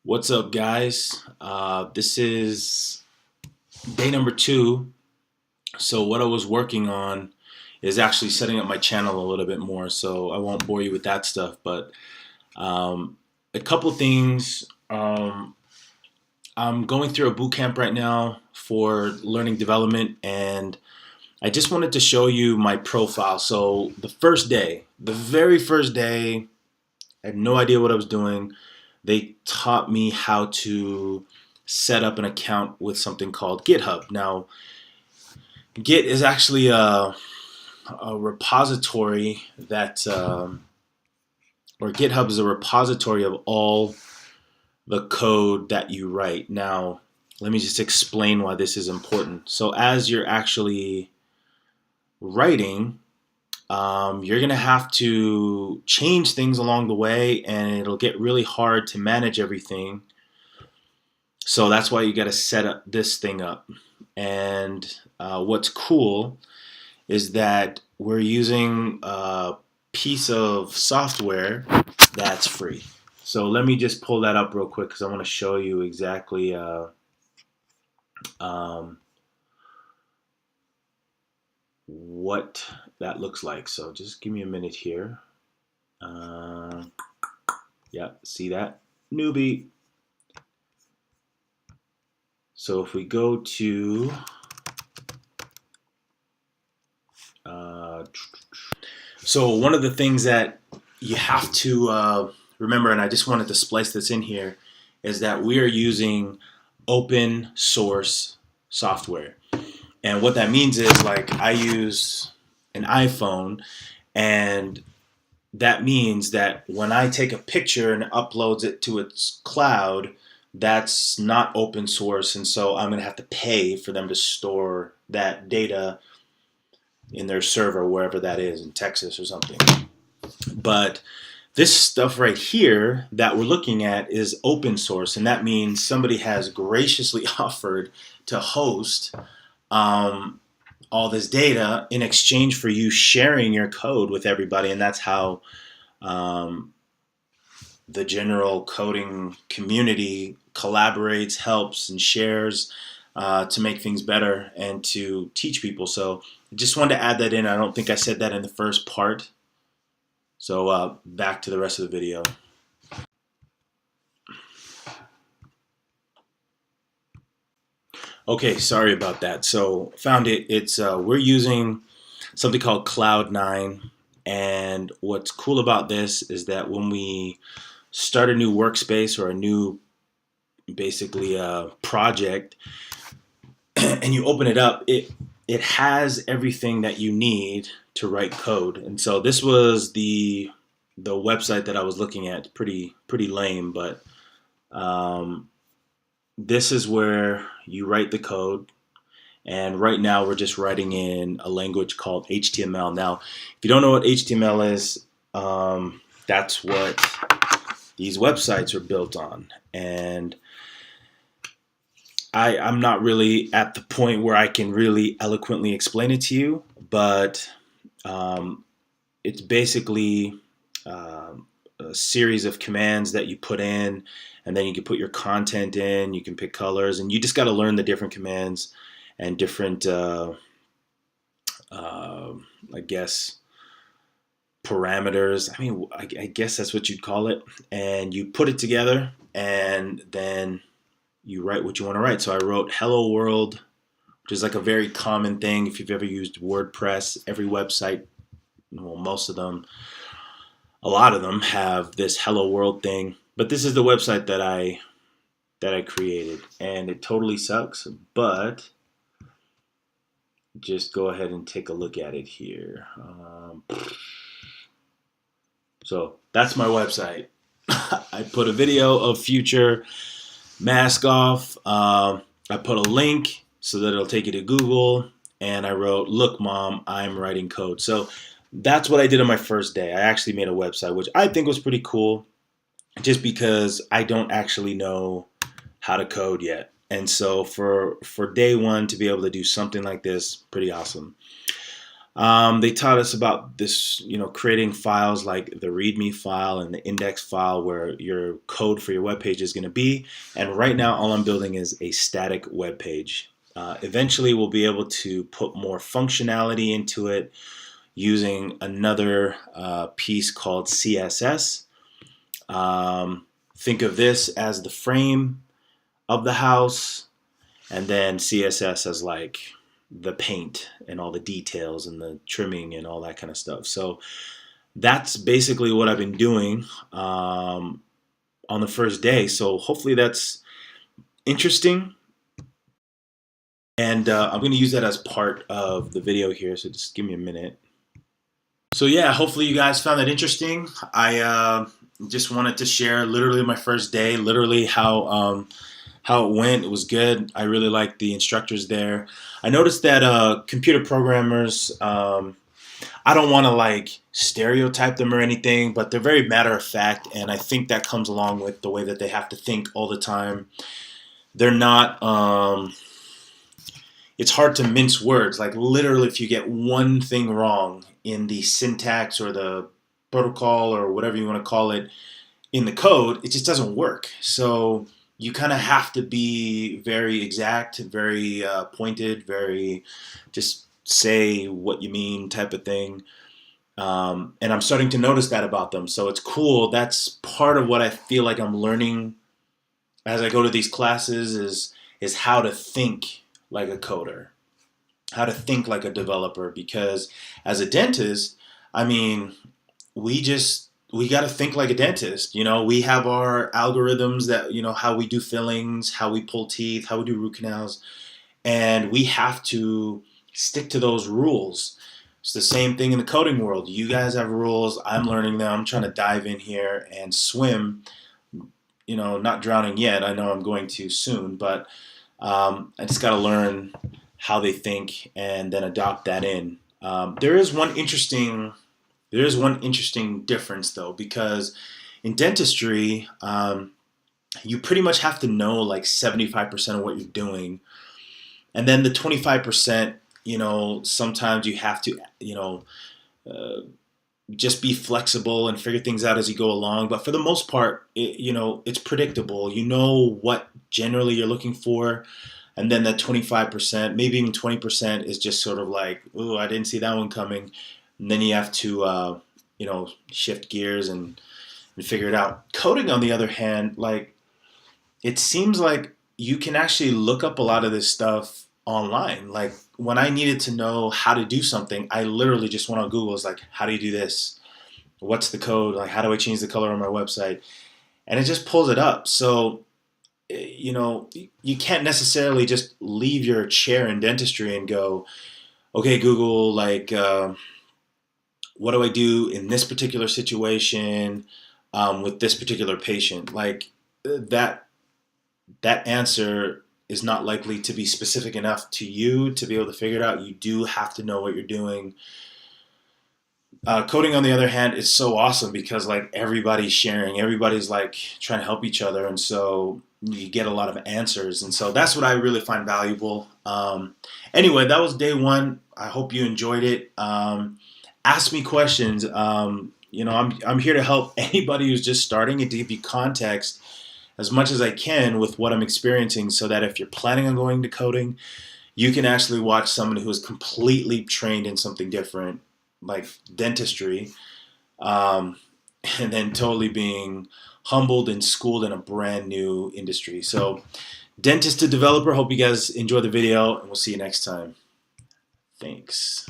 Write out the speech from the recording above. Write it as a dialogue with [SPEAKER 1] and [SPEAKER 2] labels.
[SPEAKER 1] What's up, guys? This is day number 2. So, what I was working on is actually setting up my channel a little bit more. So, I won't bore you with that stuff. But um, a couple things. I'm going through a boot camp right now for learning development, and I just wanted to show you my profile. So, the very first day, I had no idea what I was doing. They taught me how to set up an account with something called GitHub. Now, Git is actually a repository or GitHub is a repository of all the code that you write. Now, let me just explain why this is important. So, as you're actually writing, you're going to have to change things along the way, and it'll get really hard to manage everything. So that's why you got to set up this thing up. And what's cool is that we're using a piece of software that's free. So let me just pull that up real quick because I want to show you exactly um, what that looks like. So just give me a minute here. Yeah, see that? Newbie. So if we go to so one of the things that you have to remember, and I just wanted to splice this in here, is that we are using open source software. And what that means is, like, I use an iPhone, and that means that when I take a picture and uploads it to its cloud, that's not open source, and so I'm going to have to pay for them to store that data in their server, wherever that is, in Texas or something. But this stuff right here that we're looking at is open source, and that means somebody has graciously offered to host all this data in exchange for you sharing your code with everybody, and that's how the general coding community collaborates, helps, and shares to make things better and to teach people. So I just wanted to add that in. I don't think I said that in the first part. So back to the rest of the video. Okay, sorry about that. So found it. It's we're using something called Cloud9, and what's cool about this is that when we start a new workspace or a new basically project, and you open it up, it has everything that you need to write code. And so this was the website that I was looking at. Pretty lame, but this is where you write the code. And right now we're just writing in a language called HTML. Now, if you don't know what HTML is, that's what these websites are built on. And I'm not really at the point where I can really eloquently explain it to you, but it's basically a series of commands that you put in, and then you can put your content in, you can pick colors, and you just got to learn the different commands and different, I guess, parameters. I mean, I guess that's what you'd call it. And you put it together, and then you write what you want to write. So I wrote "Hello World," which is like a very common thing if you've ever used WordPress. Every website, well, most of them, a lot of them have this "Hello World" thing. But this is the website that I created, and it totally sucks. But just go ahead and take a look at it here. So that's my website. I put a video of Future mask off. I put a link so that it'll take you to Google, and I wrote, "Look, Mom, I'm writing code." So that's what I did on my first day. I actually made a website, which I think was pretty cool, just because I don't actually know how to code yet. And so for day one to be able to do something like this, pretty awesome. They taught us about this, creating files like the README file and the index file where your code for your web page is going to be. And right now, all I'm building is a static web page. Eventually, we'll be able to put more functionality into it using another piece called CSS. Think of this as the frame of the house, and then CSS as like the paint and all the details and the trimming and all that kind of stuff. So that's basically what I've been doing on the first day. So hopefully that's interesting. And I'm going to use that as part of the video here. So just give me a minute. So yeah, hopefully you guys found that interesting. I just wanted to share literally my first day, literally how it went. It was good. I really liked the instructors there. I noticed that computer programmers, I don't want to like stereotype them or anything, but they're very matter of fact, and I think that comes along with the way that they have to think all the time. They're not. It's hard to mince words. Like literally, if you get one thing wrong in the syntax or the protocol or whatever you want to call it in the code, it just doesn't work. So you kind of have to be very exact, very pointed, very just say what you mean type of thing. And I'm starting to notice that about them. So it's cool. That's part of what I feel like I'm learning as I go to these classes is how to think like a coder, how to think like a developer. Because as a dentist, I mean, we got to think like a dentist. We have our algorithms that, how we do fillings, how we pull teeth, how we do root canals, and we have to stick to those rules. It's the same thing in the coding world. You guys have rules. I'm learning them. I'm trying to dive in here and swim, not drowning yet. I know I'm going to soon, but I just got to learn how they think and then adopt that in. There is one interesting difference though, because in dentistry, you pretty much have to know like 75% of what you're doing, and then the 25%, sometimes you have to, just be flexible and figure things out as you go along. But for the most part, it's predictable. You know what generally you're looking for. And then that 25%, maybe even 20% is just sort of like, ooh, I didn't see that one coming. And then you have to, shift gears and figure it out. Coding, on the other hand, like it seems like you can actually look up a lot of this stuff online. Like when I needed to know how to do something, I literally just went on Google. It's like, how do you do this? What's the code? Like, how do I change the color on my website? And it just pulls it up. So, you can't necessarily just leave your chair in dentistry and go, okay, Google, like, what do I do in this particular situation with this particular patient? Like that answer is not likely to be specific enough to you to be able to figure it out. You do have to know what you're doing. Coding, on the other hand, is so awesome because like everybody's sharing, everybody's like trying to help each other, and so you get a lot of answers, and so that's what I really find valuable. Anyway, that was day one. I hope you enjoyed it. Ask me questions. I'm here to help anybody who's just starting and to give you context as much as I can with what I'm experiencing, so that if you're planning on going to coding, you can actually watch someone who is completely trained in something different, like dentistry, and then totally being humbled and schooled in a brand new industry. So, dentist to developer, hope you guys enjoy the video, and we'll see you next time. Thanks.